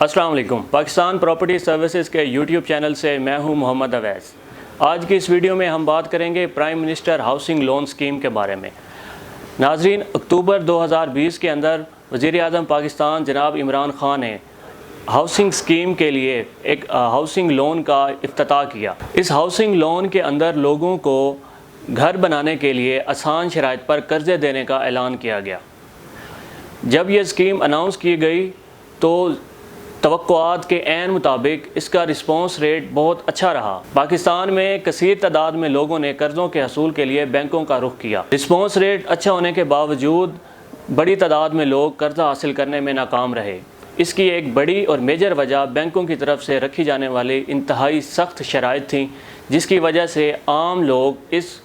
السلام علیکم۔ Pakistan property services کے یوٹیوب چینل سے میں ہوں محمد اویس۔ آج کی اس ویڈیو میں ہم بات کریں گے prime minister housing loan scheme کے بارے میں۔ ناظرین، اکتوبر 2020 کے اندر وزیر اعظم پاکستان جناب عمران خان نے ہاؤسنگ سکیم کے لیے ایک ہاؤسنگ لون کا افتتاح کیا۔ اس ہاؤسنگ لون کے اندر لوگوں کو گھر بنانے کے لیے آسان شرائط پر قرضے دینے کا اعلان کیا گیا۔ جب یہ سکیم اناؤنس کی گئی تو توقعات کے عین مطابق اس کا رسپانس ریٹ بہت اچھا رہا۔ پاکستان میں کثیر تعداد میں لوگوں نے قرضوں کے حصول کے لیے بینکوں کا رخ کیا۔ رسپانس ریٹ اچھا ہونے کے باوجود بڑی تعداد میں لوگ قرضہ حاصل کرنے میں ناکام رہے۔ اس کی ایک بڑی اور میجر وجہ بینکوں کی طرف سے رکھی جانے والی انتہائی سخت شرائط تھیں، جس کی وجہ سے عام لوگ اس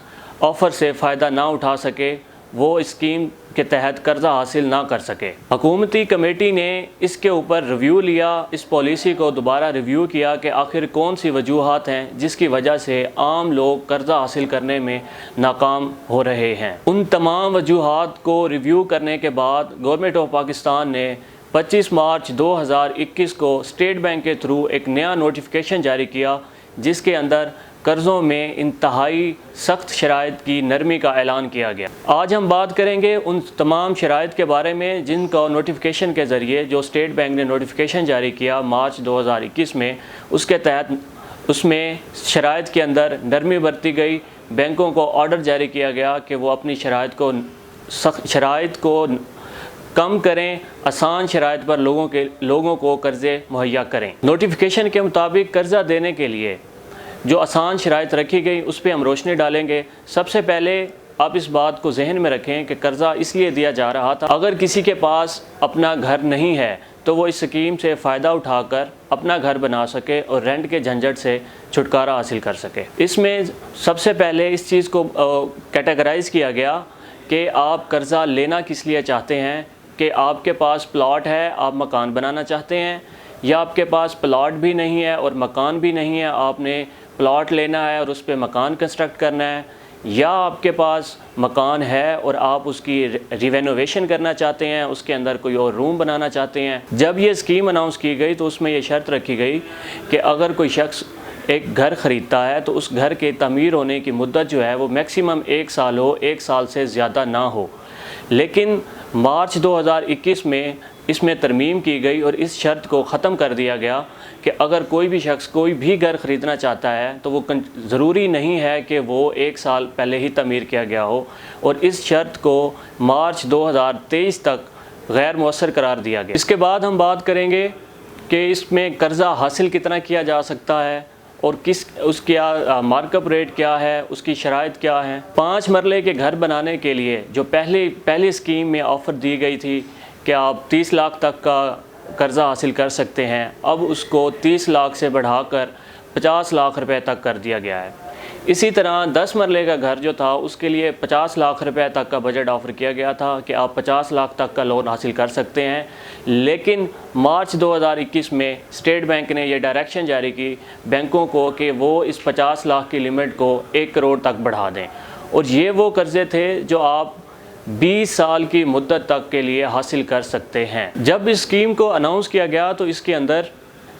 آفر سے فائدہ نہ اٹھا سکے، وہ اسکیم کے تحت قرضہ حاصل نہ کر سکے۔ حکومتی کمیٹی نے اس کے اوپر ریویو لیا، اس پالیسی کو دوبارہ ریویو کیا کہ آخر کون سی وجوہات ہیں جس کی وجہ سے عام لوگ قرضہ حاصل کرنے میں ناکام ہو رہے ہیں۔ ان تمام وجوہات کو ریویو کرنے کے بعد گورنمنٹ آف پاکستان نے 25 مارچ 2021 کو اسٹیٹ بینک کے تھرو ایک نیا نوٹیفیکیشن جاری کیا، جس کے اندر قرضوں میں انتہائی سخت شرائط کی نرمی کا اعلان کیا گیا۔ آج ہم بات کریں گے ان تمام شرائط کے بارے میں جن کا نوٹیفیکیشن کے ذریعے جو اسٹیٹ بینک نے نوٹیفیکیشن جاری کیا مارچ 2021 میں، اس کے تحت اس میں شرائط کے اندر نرمی برتی گئی۔ بینکوں کو آرڈر جاری کیا گیا کہ وہ اپنی شرائط کو کم کریں، آسان شرائط پر لوگوں کو قرضے مہیا کریں۔ نوٹیفیکیشن کے مطابق قرضہ دینے کے لیے جو آسان شرائط رکھی گئی اس پہ ہم روشنی ڈالیں گے۔ سب سے پہلے آپ اس بات کو ذہن میں رکھیں کہ قرضہ اس لیے دیا جا رہا تھا اگر کسی کے پاس اپنا گھر نہیں ہے تو وہ اس سکیم سے فائدہ اٹھا کر اپنا گھر بنا سکے اور رینٹ کے جھنجھٹ سے چھٹکارا حاصل کر سکے۔ اس میں سب سے پہلے اس چیز کو کیٹیگرائز کیا گیا کہ آپ قرضہ لینا کس لیے چاہتے ہیں، کہ آپ کے پاس پلاٹ ہے، آپ مکان بنانا چاہتے ہیں، یا آپ کے پاس پلاٹ بھی نہیں ہے اور مکان بھی نہیں ہے، آپ نے پلاٹ لینا ہے اور اس پہ مکان کنسٹرکٹ کرنا ہے، یا آپ کے پاس مکان ہے اور آپ اس کی ریوینوویشن کرنا چاہتے ہیں، اس کے اندر کوئی اور روم بنانا چاہتے ہیں۔ جب یہ اسکیم اناؤنس کی گئی تو اس میں یہ شرط رکھی گئی کہ اگر کوئی شخص ایک گھر خریدتا ہے تو اس گھر کے تعمیر ہونے کی مدت جو ہے وہ میکسیمم 1 سال ہو، 1 سال سے زیادہ نہ ہو۔ لیکن مارچ 2021 میں اس میں ترمیم کی گئی اور اس شرط کو ختم کر دیا گیا کہ اگر کوئی بھی شخص کوئی بھی گھر خریدنا چاہتا ہے تو وہ ضروری نہیں ہے کہ وہ 1 سال پہلے ہی تعمیر کیا گیا ہو، اور اس شرط کو مارچ 2023 تک غیر مؤثر قرار دیا گیا۔ اس کے بعد ہم بات کریں گے کہ اس میں قرضہ حاصل کتنا کیا جا سکتا ہے اور اس کا مارک اپ ریٹ کیا ہے، اس کی شرائط کیا ہیں۔ 5 مرلے کے گھر بنانے کے لیے جو پہلی اسکیم میں آفر دی گئی تھی کہ آپ 30 لاکھ تک کا قرضہ حاصل کر سکتے ہیں، اب اس کو 30 لاکھ سے بڑھا کر 50 لاکھ روپے تک کر دیا گیا ہے۔ اسی طرح 10 مرلے کا گھر جو تھا اس کے لیے 50 لاکھ روپے تک کا بجٹ آفر کیا گیا تھا کہ آپ 50 لاکھ تک کا لون حاصل کر سکتے ہیں، لیکن مارچ 2021 میں اسٹیٹ بینک نے یہ ڈائریکشن جاری کی بینکوں کو کہ وہ اس 50 لاکھ کی لمٹ کو 1 کروڑ تک بڑھا دیں، اور یہ وہ قرضے تھے جو آپ 20 سال کی مدت تک کے لیے حاصل کر سکتے ہیں۔ جب اس اسکیم کو اناؤنس کیا گیا تو اس کے اندر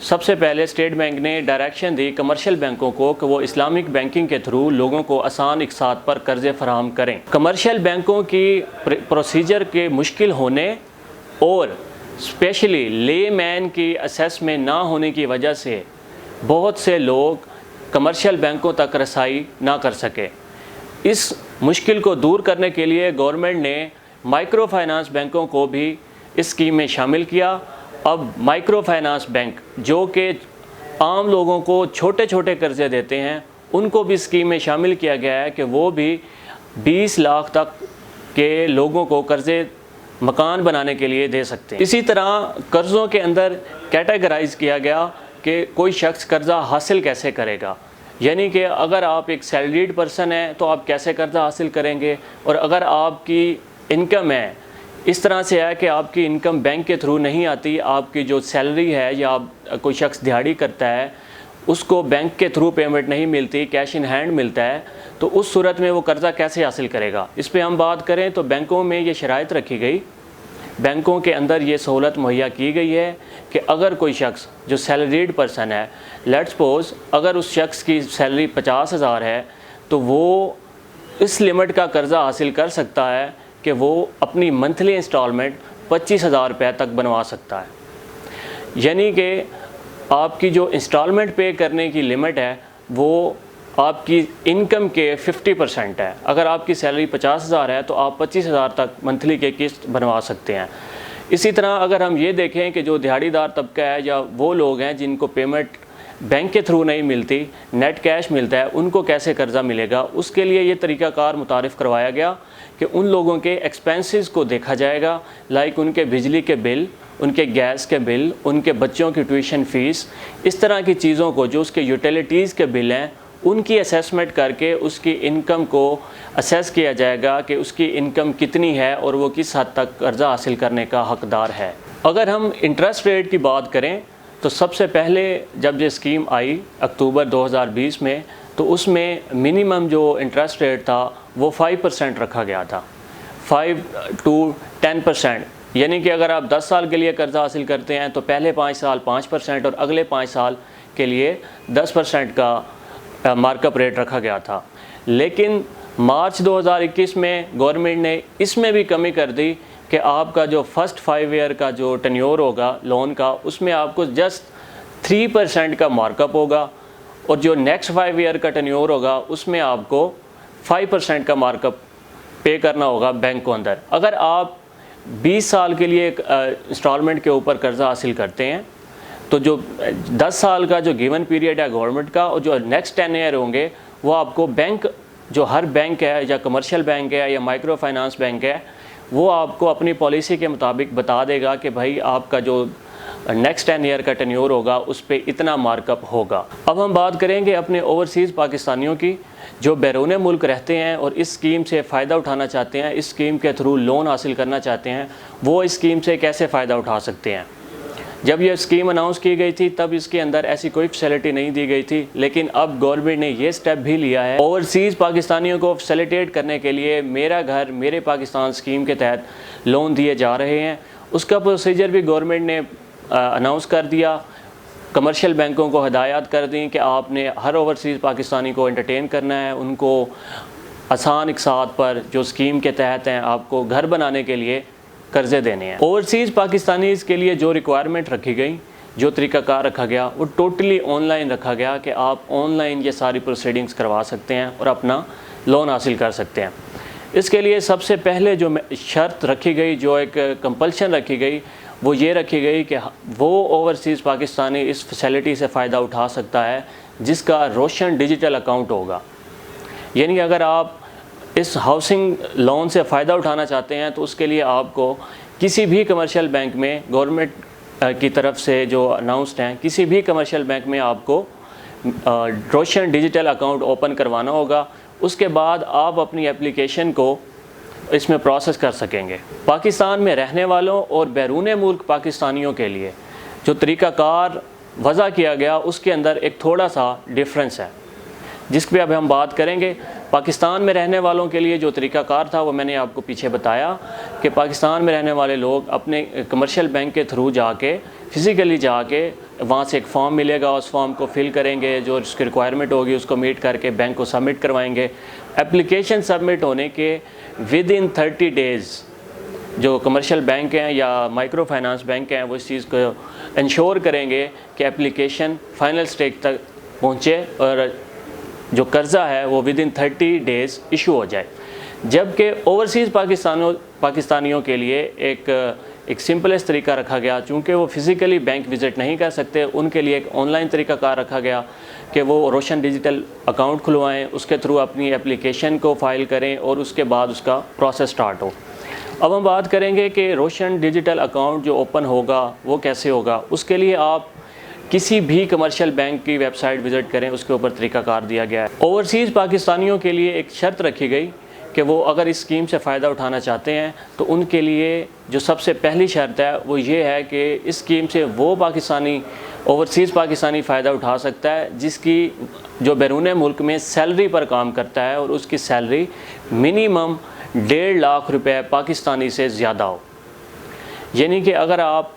سب سے پہلے اسٹیٹ بینک نے ڈائریکشن دی کمرشل بینکوں کو کہ وہ اسلامک بینکنگ کے تھرو لوگوں کو آسان اقساط پر قرضے فراہم کریں۔ کمرشل بینکوں کی پروسیجر کے مشکل ہونے اور اسپیشلی لے مین کی اسیس میں نہ ہونے کی وجہ سے بہت سے لوگ کمرشل بینکوں تک رسائی نہ کر سکے۔ اس مشکل کو دور کرنے کے لیے گورنمنٹ نے مائکرو فائنانس بینکوں کو بھی اس اسکیم میں شامل کیا۔ اب مائکرو فائنانس بینک جو کہ عام لوگوں کو چھوٹے چھوٹے قرضے دیتے ہیں، ان کو بھی اسکیم میں شامل کیا گیا ہے کہ وہ بھی 20 لاکھ تک کے لوگوں کو قرضے مکان بنانے کے لیے دے سکتے ہیں۔ اسی طرح قرضوں کے اندر کیٹیگرائز کیا گیا کہ کوئی شخص قرضہ حاصل کیسے کرے گا، یعنی کہ اگر آپ ایک سیلریڈ پرسن ہیں تو آپ کیسے قرضہ حاصل کریں گے، اور اگر آپ کی انکم ہے اس طرح سے ہے کہ آپ کی انکم بینک کے تھرو نہیں آتی، آپ کی جو سیلری ہے یا آپ کوئی شخص دیہاڑی کرتا ہے اس کو بینک کے تھرو پیمنٹ نہیں ملتی، کیش ان ہینڈ ملتا ہے، تو اس صورت میں وہ قرضہ کیسے حاصل کرے گا؟ اس پہ ہم بات کریں تو بینکوں میں یہ شرائط رکھی گئی، بینکوں کے اندر یہ سہولت مہیا کی گئی ہے کہ اگر کوئی شخص جو سیلریڈ پرسن ہے، لیٹ سپوز اگر اس شخص کی سیلری 50,000 ہے تو وہ اس لمٹ کا قرضہ حاصل کر سکتا ہے کہ وہ اپنی منتھلی انسٹالمنٹ 25,000 روپے تک بنوا سکتا ہے۔ یعنی کہ آپ کی جو انسٹالمنٹ پے کرنے کی لمٹ ہے وہ آپ کی انکم کے 50% ہے۔ اگر آپ کی سیلری 50,000 ہے تو آپ 25,000 تک منتھلی کے قسط بنوا سکتے ہیں۔ اسی طرح اگر ہم یہ دیکھیں کہ جو دیہڑی دار طبقہ ہے یا وہ لوگ ہیں جن کو پیمنٹ بینک کے تھرو نہیں ملتی، نیٹ کیش ملتا ہے، ان کو کیسے قرضہ ملے گا؟ اس کے لیے یہ طریقہ کار متعارف کروایا گیا کہ ان لوگوں کے ایکسپینسز کو دیکھا جائے گا، لائک ان کے بجلی کے بل، ان کے گیس کے بل، ان کے بچوں کی ٹیوشن فیس، اس طرح کی چیزوں کو جو اس کے یوٹیلیٹیز کے بل ہیں ان کی اسیسمنٹ کر کے اس کی انکم کو اسیس کیا جائے گا کہ اس کی انکم کتنی ہے اور وہ کس حد تک قرضہ حاصل کرنے کا حقدار ہے۔ اگر ہم انٹرسٹ ریٹ کی بات کریں تو سب سے پہلے جب یہ اسکیم آئی اکتوبر 2020 میں تو اس میں منیمم جو انٹرسٹ ریٹ تھا وہ 5% رکھا گیا تھا، 5 to 10%، یعنی کہ اگر آپ 10 سال کے لیے قرضہ حاصل کرتے ہیں تو پہلے 5 سال 5% اور اگلے 5 سال کے لیے 10% کا مارک اپ ریٹ رکھا گیا تھا۔ لیکن مارچ 2021 میں گورنمنٹ نے اس میں بھی کمی کر دی کہ آپ کا جو فرسٹ 5 ایئر کا جو ٹینیور ہوگا لون کا، اس میں آپ کو جسٹ 3% کا مارک اپ ہوگا، اور جو نیکسٹ 5 ایئر کا ٹینیور ہوگا اس میں آپ کو 5% کا مارک اپ پے کرنا ہوگا بینک کو اندر۔ اگر آپ 20 سال کے لیے انسٹالمنٹ کے اوپر قرضہ حاصل کرتے ہیں تو جو 10 سال کا جو گیون پیریڈ ہے گورنمنٹ کا، اور جو نیکسٹ 10 ایئر ہوں گے وہ آپ کو بینک، جو ہر بینک ہے یا کمرشل بینک ہے یا مائکرو فائنانس بینک ہے، وہ آپ کو اپنی پالیسی کے مطابق بتا دے گا کہ بھائی آپ کا جو نیکسٹ 10 ایئر کا ٹینیور ہوگا اس پہ اتنا مارک اپ ہوگا۔ اب ہم بات کریں گے اپنے اوورسیز پاکستانیوں کی جو بیرون ملک رہتے ہیں اور اس اسکیم سے فائدہ اٹھانا چاہتے ہیں، اس اسکیم کے تھرو لون حاصل کرنا چاہتے ہیں، وہ اس اسکیم سے کیسے فائدہ اٹھا سکتے ہیں۔ جب یہ اسکیم اناؤنس کی گئی تھی تب اس کے اندر ایسی کوئی فیسلٹی نہیں دی گئی تھی، لیکن اب گورنمنٹ نے یہ سٹیپ بھی لیا ہے۔ اوورسیز پاکستانیوں کو فیسیلیٹیٹ کرنے کے لیے میرا گھر میرے پاکستان اسکیم کے تحت لون دیے جا رہے ہیں۔ اس کا پروسیجر بھی گورنمنٹ نے اناؤنس کر دیا، کمرشل بینکوں کو ہدایات کر دیں کہ آپ نے ہر اوورسیز پاکستانی کو انٹرٹین کرنا ہے، ان کو آسان اقساط پر جو اسکیم کے تحت ہیں آپ کو گھر بنانے کے لیے قرضے دینے ہیں۔ اوورسیز پاکستانیز کے لیے جو ریکوائرمنٹ رکھی گئی، جو طریقہ کار رکھا گیا، وہ ٹوٹلی آن لائن رکھا گیا کہ آپ آن لائن یہ ساری پروسیڈنگز کروا سکتے ہیں اور اپنا لون حاصل کر سکتے ہیں۔ اس کے لیے سب سے پہلے جو شرط رکھی گئی، جو ایک کمپلشن رکھی گئی، وہ یہ رکھی گئی کہ وہ اوورسیز پاکستانی اس فیسلٹی سے فائدہ اٹھا سکتا ہے جس کا روشن ڈیجیٹل اکاؤنٹ ہوگا۔ یعنی اگر آپ اس ہاؤسنگ لون سے فائدہ اٹھانا چاہتے ہیں تو اس کے لیے آپ کو کسی بھی کمرشل بینک میں گورنمنٹ کی طرف سے جو اناؤنسڈ ہیں، کسی بھی کمرشل بینک میں آپ کو روشن ڈیجیٹل اکاؤنٹ اوپن کروانا ہوگا۔ اس کے بعد آپ اپنی اپلیکیشن کو اس میں پروسیس کر سکیں گے۔ پاکستان میں رہنے والوں اور بیرون ملک پاکستانیوں کے لیے جو طریقہ کار وضع کیا گیا اس کے اندر ایک تھوڑا سا ڈفرینس ہے جس پہ اب ہم بات کریں گے۔ پاکستان میں رہنے والوں کے لیے جو طریقہ کار تھا وہ میں نے آپ کو پیچھے بتایا کہ پاکستان میں رہنے والے لوگ اپنے کمرشل بینک کے تھرو جا کے فزیکلی جا کے وہاں سے ایک فارم ملے گا، اس فارم کو فل کریں گے، جو اس کی ریکوائرمنٹ ہوگی اس کو میٹ کر کے بینک کو سبمٹ کروائیں گے۔ اپلیکیشن سبمٹ ہونے کے ود ان 30 ڈیز جو کمرشل بینک ہیں یا مائکرو فائنانس بینک ہیں وہ اس چیز کو انشور کریں گے کہ اپلیکیشن فائنل سٹیج تک پہنچے اور جو قرضہ ہے وہ ود ان 30 ڈیز ایشو ہو جائے۔ جبکہ اوورسیز پاکستانیوں کے لیے ایک سمپلسٹ طریقہ رکھا گیا، چونکہ وہ فزیکلی بینک وزٹ نہیں کر سکتے، ان کے لیے ایک آن لائن طریقہ کار رکھا گیا کہ وہ روشن ڈیجیٹل اکاؤنٹ کھلوائیں، اس کے تھرو اپنی اپلیکیشن کو فائل کریں اور اس کے بعد اس کا پروسیس سٹارٹ ہو۔ اب ہم بات کریں گے کہ روشن ڈیجیٹل اکاؤنٹ جو اوپن ہوگا وہ کیسے ہوگا۔ اس کے لیے آپ کسی بھی کمرشل بینک کی ویب سائٹ وزٹ کریں، اس کے اوپر طریقہ کار دیا گیا ہے۔ اوورسیز پاکستانیوں کے لیے ایک شرط رکھی گئی کہ وہ اگر اس اسکیم سے فائدہ اٹھانا چاہتے ہیں تو ان کے لیے جو سب سے پہلی شرط ہے وہ یہ ہے کہ اس اسکیم سے وہ پاکستانی اوورسیز پاکستانی فائدہ اٹھا سکتا ہے جس کی جو بیرون ملک میں سیلری پر کام کرتا ہے اور اس کی سیلری منیمم 1.5 لاکھ روپے پاکستانی سے زیادہ ہو. یعنی کہ اگر آپ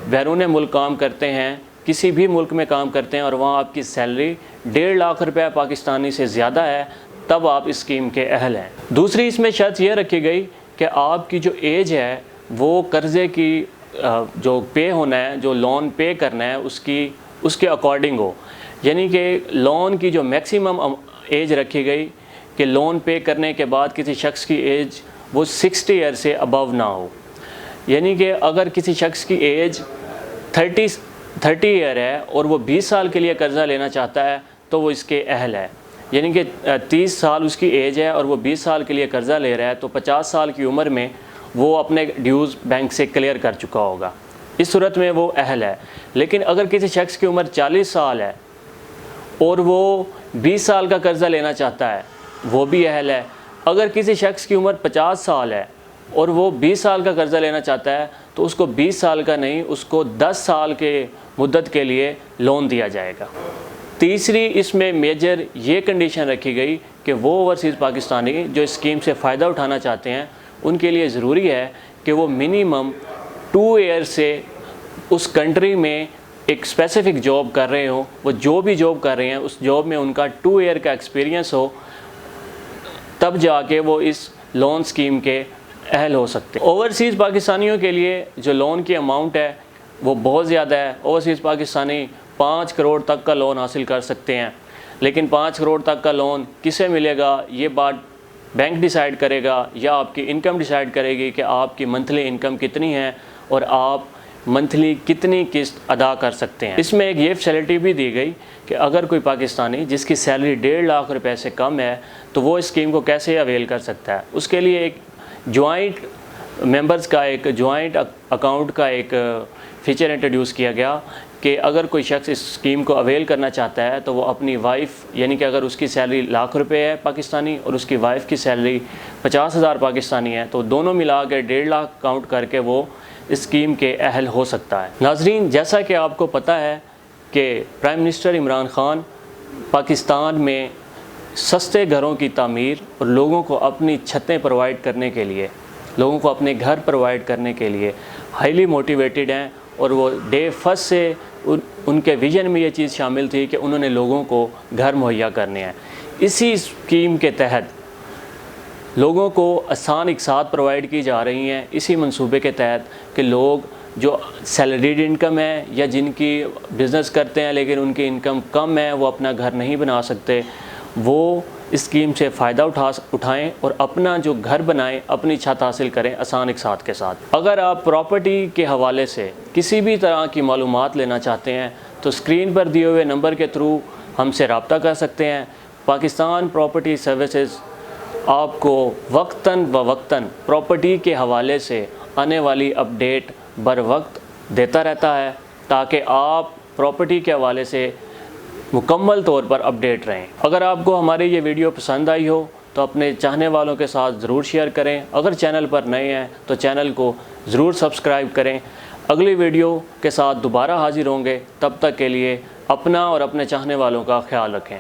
بیرون ملک کام کرتے ہیں، کسی بھی ملک میں کام کرتے ہیں اور وہاں آپ کی سیلری 1.5 لاکھ روپے پاکستانی سے زیادہ ہے، تب آپ اس اسکیم کے اہل ہیں. دوسری اس میں شرط یہ رکھی گئی کہ آپ کی جو ایج ہے وہ قرضے کی جو پے ہونا ہے، جو لون پے کرنا ہے اس کے اکارڈنگ ہو. یعنی کہ لون کی جو میکسیمم ایج رکھی گئی کہ لون پے کرنے کے بعد کسی شخص کی ایج وہ 60 ایئر سے ابو نہ ہو. یعنی کہ اگر کسی شخص کی ایج 30 ایئر ہے اور وہ 20 سال کے لیے قرضہ لینا چاہتا ہے تو وہ اس کے اہل ہے. یعنی کہ 30 سال اس کی ایج ہے اور وہ 20 سال کے لیے قرضہ لے رہا ہے تو 50 سال کی عمر میں وہ اپنے ڈیوز بینک سے کلیئر کر چکا ہوگا. اس صورت میں وہ اہل ہے. لیکن اگر کسی شخص کی عمر 40 سال ہے اور وہ 20 سال کا قرضہ لینا چاہتا ہے، وہ بھی اہل ہے. اگر کسی شخص کی عمر 50 سال ہے اور وہ 20 سال کا قرضہ لینا چاہتا ہے تو اس کو 20 سال کا نہیں، اس کو 10 سال کے مدت کے لیے لون دیا جائے گا. تیسری اس میں میجر یہ کنڈیشن رکھی گئی کہ وہ اوورسیز پاکستانی جو اسکیم سے فائدہ اٹھانا چاہتے ہیں ان کے لیے ضروری ہے کہ وہ منیمم 2 ایئر سے اس کنٹری میں ایک اسپیسیفک جاب کر رہے ہوں. وہ جو بھی جاب کر رہے ہیں اس جاب میں ان کا 2 ایئر کا ایکسپیرینس ہو، تب جا کے وہ اس لون اسکیم کے اہل ہو سکتے ہیں. اوورسیز پاکستانیوں کے لیے جو لون کی اماؤنٹ ہے وہ بہت زیادہ ہے. اوورسیز پاکستانی 5 کروڑ تک کا لون حاصل کر سکتے ہیں. لیکن 5 کروڑ تک کا لون کسے ملے گا یہ بات بینک ڈیسائیڈ کرے گا یا آپ کی انکم ڈیسائیڈ کرے گی کہ آپ کی منتھلی انکم کتنی ہے اور آپ منتھلی کتنی قسط ادا کر سکتے ہیں. اس میں ایک یہ فیسلٹی بھی دی گئی کہ اگر کوئی پاکستانی جس کی سیلری 1.5 لاکھ روپے سے کم ہے تو وہ اسکیم کو کیسے اویل کر سکتا ہے. اس کے لیے ایک جوائنٹ ممبرز کا ایک جوائنٹ اکاؤنٹ کا ایک فیچر انٹروڈیوس کیا گیا کہ اگر کوئی شخص اس اسکیم کو اویل کرنا چاہتا ہے تو وہ اپنی وائف، یعنی کہ اگر اس کی سیلری 1 لاکھ روپے ہے پاکستانی اور اس کی وائف کی سیلری 50,000 پاکستانی ہے تو دونوں ملا کے 1.5 لاکھ کاؤنٹ کر کے وہ اسکیم کے اہل ہو سکتا ہے. ناظرین، جیسا کہ آپ کو پتہ ہے کہ پرائم منسٹر عمران خان پاکستان میں سستے گھروں کی تعمیر اور لوگوں کو اپنی چھتیں پرووائڈ کرنے کے لیے، لوگوں کو اپنے گھر پرووائڈ کرنے کے لیے ہائیلی موٹیویٹڈ ہیں. اور وہ ڈے فرسٹ سے ان کے ویژن میں یہ چیز شامل تھی کہ انہوں نے لوگوں کو گھر مہیا کرنے ہیں. اسی اسکیم کے تحت لوگوں کو آسان اقساط پرووائڈ کی جا رہی ہیں، اسی منصوبے کے تحت کہ لوگ جو سیلریڈ انکم ہے یا جن کی بزنس کرتے ہیں لیکن ان کی انکم کم ہے، وہ اپنا گھر نہیں بنا سکتے، وہ اسکیم سے فائدہ اٹھائیں اور اپنا جو گھر بنائیں، اپنی چھت حاصل کریں آسان اقساط کے ساتھ. اگر آپ پراپرٹی کے حوالے سے کسی بھی طرح کی معلومات لینا چاہتے ہیں تو اسکرین پر دیے ہوئے نمبر کے تھرو ہم سے رابطہ کر سکتے ہیں. پاکستان پراپرٹی سروسز آپ کو وقتاً فوقتاً پراپرٹی کے حوالے سے آنے والی اپڈیٹ بر وقت دیتا رہتا ہے تاکہ آپ پراپرٹی کے حوالے سے مکمل طور پر اپڈیٹ رہیں. اگر آپ کو ہماری یہ ویڈیو پسند آئی ہو تو اپنے چاہنے والوں کے ساتھ ضرور شیئر کریں. اگر چینل پر نئے ہیں تو چینل کو ضرور سبسکرائب کریں. اگلی ویڈیو کے ساتھ دوبارہ حاضر ہوں گے. تب تک کے لیے اپنا اور اپنے چاہنے والوں کا خیال رکھیں.